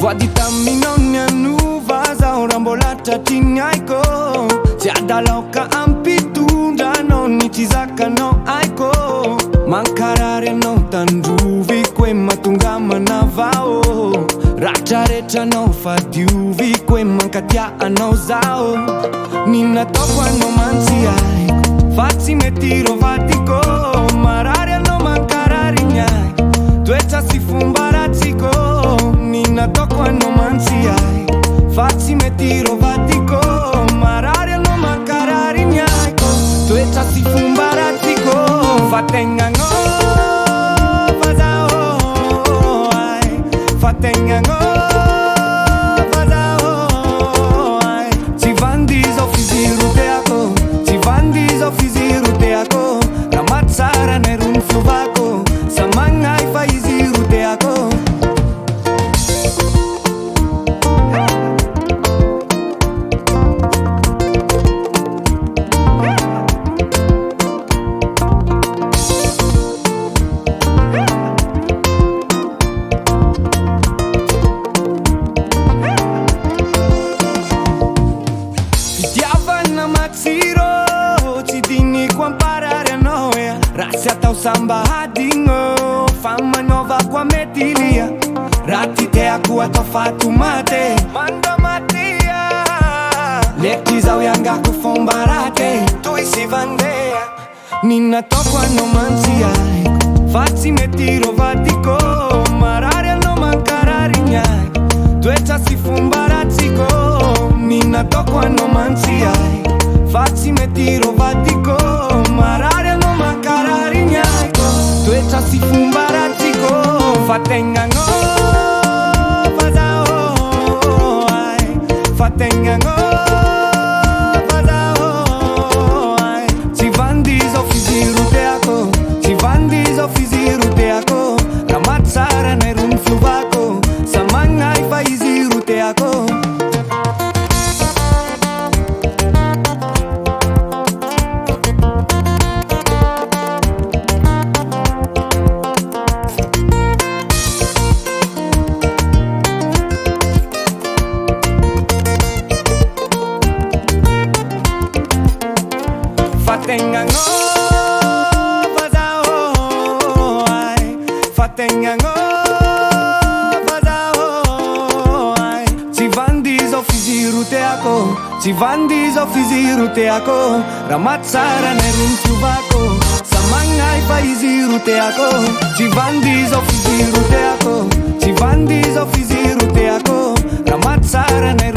Voaditaminona nuva zaho raha mbola tratriny haiko tsy adalaoka ampitondra anao ny tsy zakanao haiko mankarary anao tandroviko hoe mahatonga manavao ratra rehetra anao fa dioviko hoe mankatia anao zao ny nataoko anao mantsy haiko fa tsy mety rovadiko marary anao mankarary ny haiko toetra sy fomba ratsiko ny nataoko anao mantsy haiko fa tsy mety rovadiko marary anao mankarary ny haiko toetra sy fomba ratsiko fa tegna gnova zaho ay fa tegna gnova zaho ay tsy vandizo fiziru teako tsy vandizo fiziru teako raha matsara nay ro ny fiovako samagnay fa izy ro teako Fitiavana matsiro tsy diniko amparary anao raha tsy atao sambahadigno fa manaovako amety lia raha ty teako atao fatomate mandamatia letry zao iangako fomba rate toy sy vandeha ny nataoko anao mantsy haiko fa tsy mety rovadiko marary anao mankarary ny haiko toetra sy fomba ratsiko ny nataoko anao mantsy haiko fa tsy mety rovadiko marary anao mankarary ny haiko toetra sy fomba ratsiko fa tegna gnova zaho ay fa tegna gnova zaho ay tsy vandizo fiziru teako tsy vandizo fiziru teako raha matsara nay ro ny fiovako samagnay fa izy ro teako fa tegna gnova zaho ay fa tegna gnova zaho ay tsy vandizo fiziru teako tsy vandizo fiziru teako raha matsara nay ro ny fiovako samagnay fa izy ro teako tsy vandizo fiziru teako tsy vandizo fiziru teako raha matsara nay